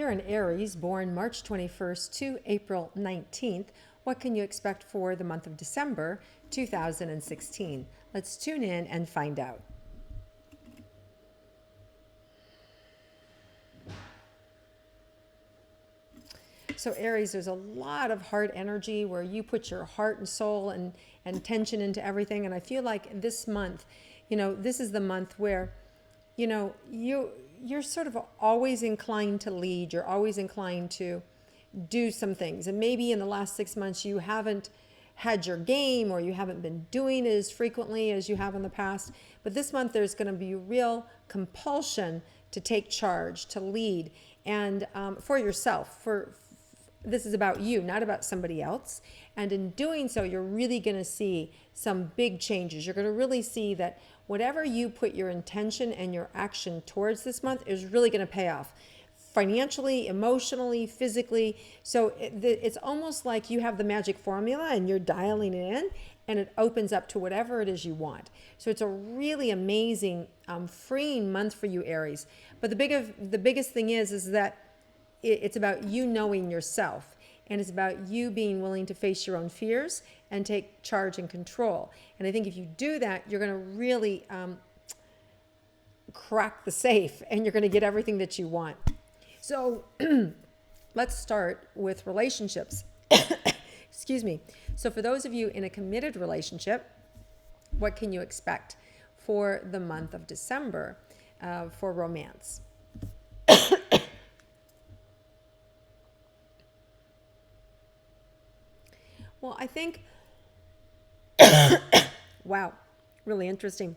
you're an Aries born March 21st to April 19th, what can you expect for the month of December 2016? Let's tune in and find out. So Aries, there's a lot of heart energy where you put your heart and soul and tension into everything. And I feel like this month, this is the month where, you're sort of always inclined to lead. You're always inclined to do some things. And maybe in the last 6 months, you haven't had your game, or you haven't been doing it as frequently as you have in the past. But this month, there's going to be real compulsion to take charge, to lead, and for yourself, this is about you, not about somebody else. And in doing so, you're really going to see some big changes. You're going to really see that whatever you put your intention and your action towards this month is really going to pay off financially, emotionally, physically. So it's almost like you have the magic formula and you're dialing it in, and it opens up to whatever it is you want. So it's a really amazing, freeing month for you, Aries. But the biggest thing is that it's about you knowing yourself, and it's about you being willing to face your own fears and take charge and control. And I think if you do that, you're going to really crack the safe, and you're going to get everything that you want. So let's start with relationships. Excuse me. So for those of you in a committed relationship, what can you expect for the month of December for romance? Well, I think, wow, really interesting.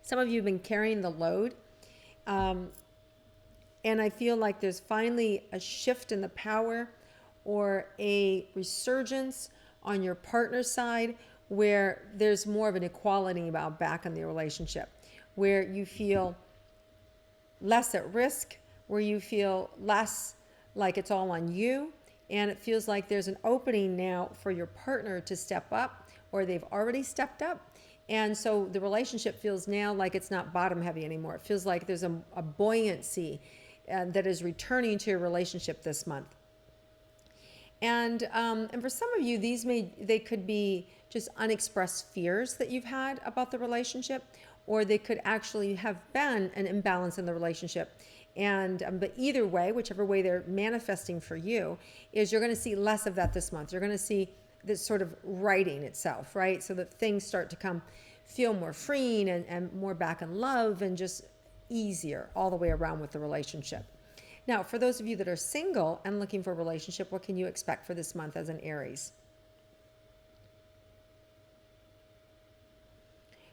Some of you have been carrying the load, and I feel like there's finally a shift in the power, or a resurgence on your partner's side, where there's more of an equality about back in the relationship, where you feel less at risk, where you feel less like it's all on you. And it feels like there's an opening now for your partner to step up, or they've already stepped up. And so the relationship feels now like it's not bottom heavy anymore. It feels like there's a buoyancy that is returning to your relationship this month. And for some of you, they could be just unexpressed fears that you've had about the relationship, or they could actually have been an imbalance in the relationship. And but either way, whichever way they're manifesting for you, is you're going to see less of that this month. You're going to see this sort of righting itself, right? So that things start to feel more freeing and more back in love, and just easier all the way around with the relationship. Now, for those of you that are single and looking for a relationship, what can you expect for this month as an Aries?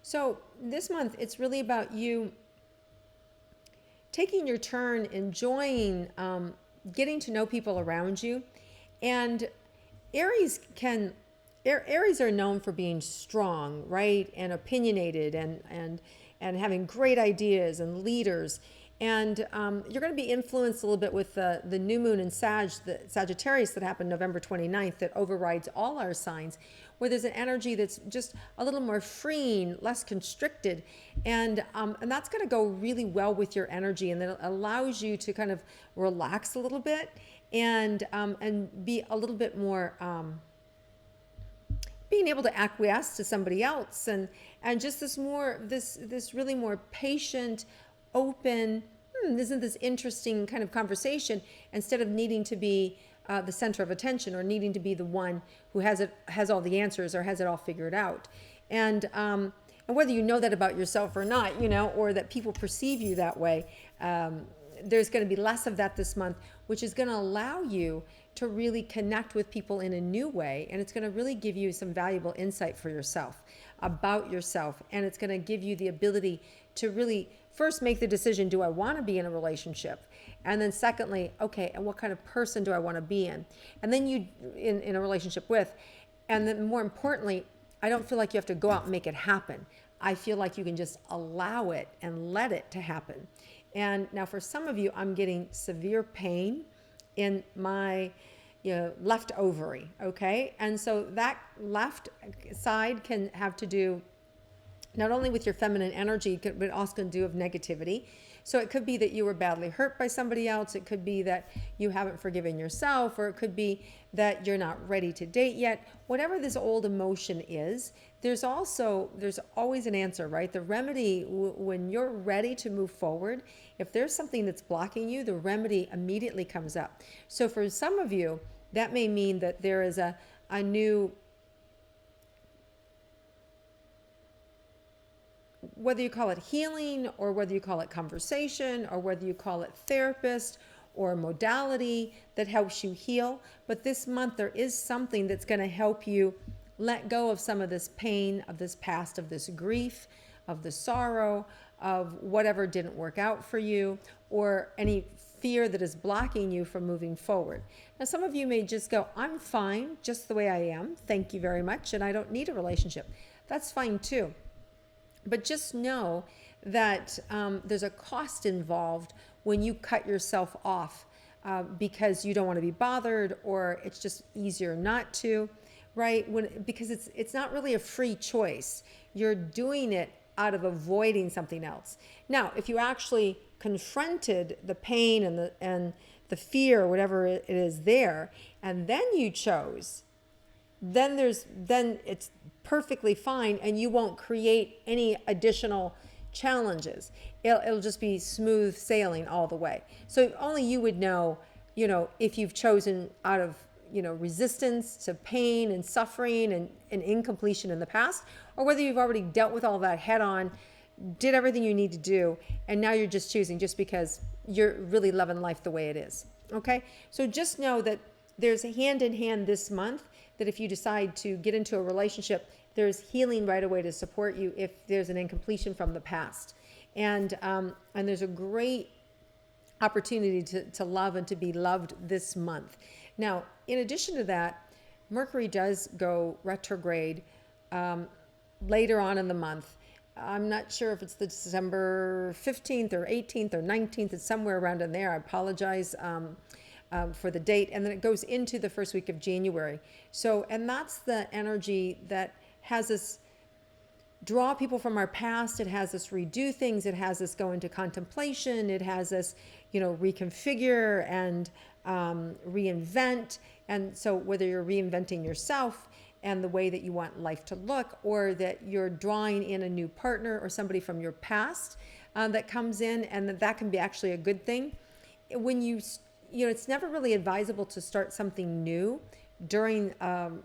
So this month, it's really about you taking your turn, enjoying getting to know people around you. And Aries are known for being strong, right? And opinionated, and having great ideas, and leaders. And you're going to be influenced a little bit with the new moon in Sagittarius that happened November 29th, that overrides all our signs, where there's an energy that's just a little more freeing, less constricted. And that's going to go really well with your energy, and then it allows you to kind of relax a little bit, and be a little bit more being able to acquiesce to somebody else, and just this really more patient, open, isn't this interesting kind of conversation, instead of needing to be the center of attention, or needing to be the one who has all the answers, or has it all figured out. And whether you know that about yourself or not, or that people perceive you that way, there's going to be less of that this month, which is going to allow you to really connect with people in a new way. And it's going to really give you some valuable insight for yourself, about yourself. And it's going to give you the ability to really first make the decision, do I want to be in a relationship? And then secondly, okay, and what kind of person do I want to be in? And then you in a relationship with. And then more importantly, I don't feel like you have to go out and make it happen. I feel like you can just allow it and let it to happen. And now for some of you, I'm getting severe pain in my left ovary, okay? And so that left side can have to do not only with your feminine energy, but also can do with negativity. So it could be that you were badly hurt by somebody else. It could be that you haven't forgiven yourself, or it could be that you're not ready to date yet. Whatever this old emotion is, there's always an answer, right? The remedy, when you're ready to move forward, if there's something that's blocking you, the remedy immediately comes up. So for some of you, that may mean that there is a new, whether you call it healing, or whether you call it conversation, or whether you call it therapist or modality that helps you heal. But this month there is something that's going to help you let go of some of this pain, of this past, of this grief, of the sorrow, of whatever didn't work out for you, or any fear that is blocking you from moving forward. Now, some of you may just go, I'm fine just the way I am. Thank you very much. And I don't need a relationship. That's fine too. But just know that there's a cost involved when you cut yourself off because you don't want to be bothered, or it's just easier not to, right? Because it's not really a free choice. You're doing it out of avoiding something else. Now, if you actually confronted the pain and the fear, or whatever it is there, and then you chose, then it's perfectly fine, and you won't create any additional challenges. It'll just be smooth sailing all the way. So only you would know, if you've chosen out of, resistance to pain and suffering and incompletion in the past, or whether you've already dealt with all that head on, did everything you need to do, and now you're just choosing just because you're really loving life the way it is. Okay? So just know that there's a hand in hand this month, that if you decide to get into a relationship, there's healing right away to support you if there's an incompletion from the past. And there's a great opportunity to love and to be loved this month. Now, in addition to that, Mercury does go retrograde later on in the month. I'm not sure if it's the December 15th or 18th or 19th. It's somewhere around in there. I apologize for the date. And then it goes into the first week of January. So, and that's the energy that has us draw people from our past. It has us redo things. It has us go into contemplation. It has us, reconfigure and reinvent. And so whether you're reinventing yourself and the way that you want life to look, or that you're drawing in a new partner or somebody from your past that comes in, and that can be actually a good thing. When it's never really advisable to start something new during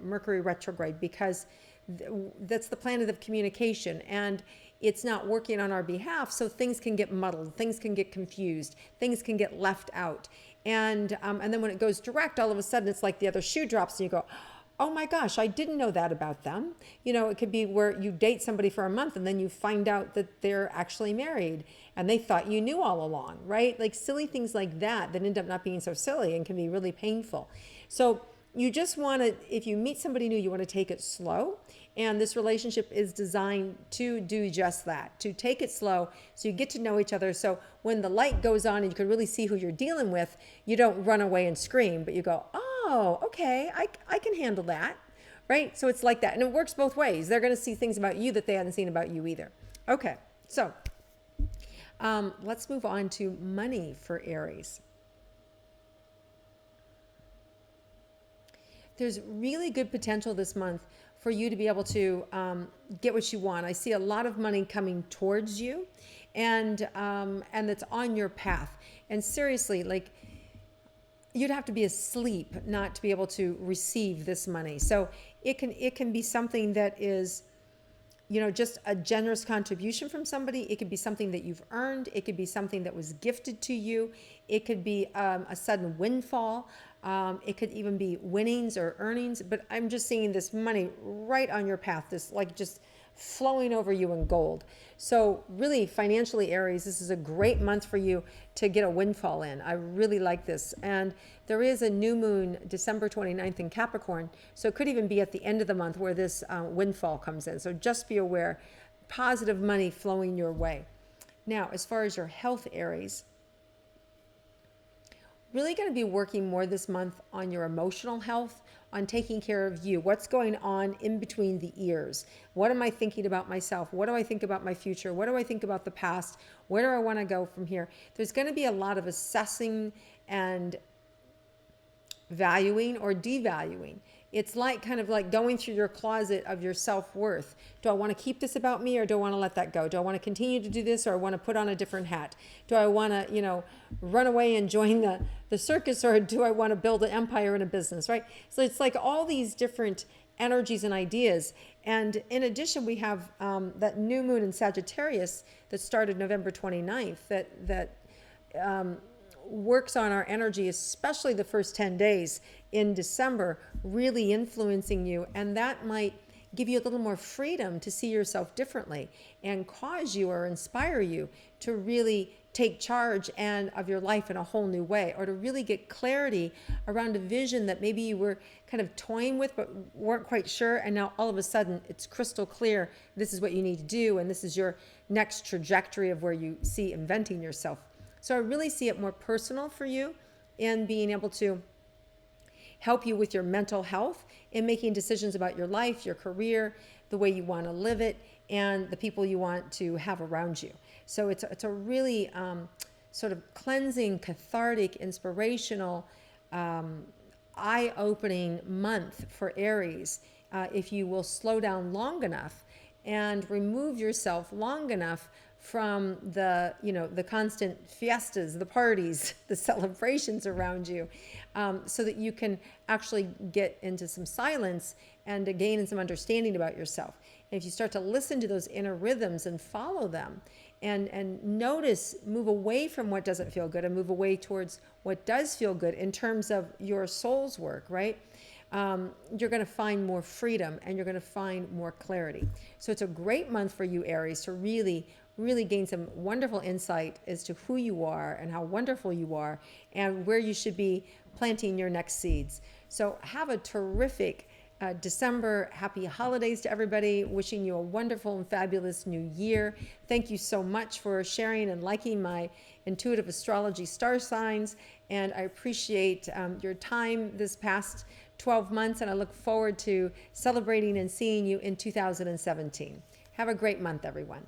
Mercury retrograde, because that's the planet of communication, and it's not working on our behalf. So things can get muddled, things can get confused, things can get left out. And then when it goes direct, all of a sudden it's like the other shoe drops and you go, oh my gosh, I didn't know that about them. It could be where you date somebody for a month and then you find out that they're actually married and they thought you knew all along, right? Like silly things like that end up not being so silly and can be really painful. So you just want to, if you meet somebody new, you want to take it slow. And this relationship is designed to do just that, to take it slow so you get to know each other. So when the light goes on and you can really see who you're dealing with, you don't run away and scream, but you go, oh, okay, I can handle that, right? So it's like that. And it works both ways. They're going to see things about you that they haven't seen about you either. Okay, so let's move on to money for Aries. There's really good potential this month for you to be able to get what you want. I see a lot of money coming towards you, and that's on your path. And seriously, like, you'd have to be asleep not to be able to receive this money. So it can be something that is, just a generous contribution from somebody. It could be something that you've earned. It could be something that was gifted to you. It could be a sudden windfall. It could even be winnings or earnings. But I'm just seeing this money right on your path, this like just flowing over you in gold. So really, financially, Aries, this is a great month for you to get a windfall in. I really like this. And there is a new moon December 29th in Capricorn. So it could even be at the end of the month where this windfall comes in. So just be aware, positive money flowing your way. Now, as far as your health, Aries, really going to be working more this month on your emotional health, on taking care of you. What's going on in between the ears? What am I thinking about myself? What do I think about my future? What do I think about the past? Where do I want to go from here? There's going to be a lot of assessing and valuing or devaluing. It's like kind of like going through your closet of your self-worth. Do I want to keep this about me, or do I want to let that go? Do I want to continue to do this, or I want to put on a different hat? Do I want to, run away and join the circus, or do I want to build an empire and a business, right? So it's like all these different energies and ideas. And in addition, we have that new moon in Sagittarius that started November 29th that works on our energy, especially the first 10 days in December, really influencing you. And that might give you a little more freedom to see yourself differently and cause you or inspire you to really take charge and of your life in a whole new way, or to really get clarity around a vision that maybe you were kind of toying with but weren't quite sure, and now all of a sudden it's crystal clear, this is what you need to do, and this is your next trajectory of where you see inventing yourself. So I really see it more personal for you in being able to help you with your mental health and making decisions about your life, your career, the way you want to live it, and the people you want to have around you. So it's a really sort of cleansing, cathartic, inspirational, eye-opening month for Aries if you will slow down long enough and remove yourself long enough from the constant fiestas, the parties, the celebrations around you, so that you can actually get into some silence and to gain some understanding about yourself. And if you start to listen to those inner rhythms and follow them and notice, move away from what doesn't feel good and move away towards what does feel good in terms of your soul's work, right? You're going to find more freedom and you're going to find more clarity. So it's a great month for you, Aries, to really gain some wonderful insight as to who you are and how wonderful you are and where you should be planting your next seeds. So have a terrific December. Happy holidays to everybody. Wishing you a wonderful and fabulous new year. Thank you so much for sharing and liking my intuitive astrology star signs. And I appreciate your time this past 12 months. And I look forward to celebrating and seeing you in 2017. Have a great month, everyone.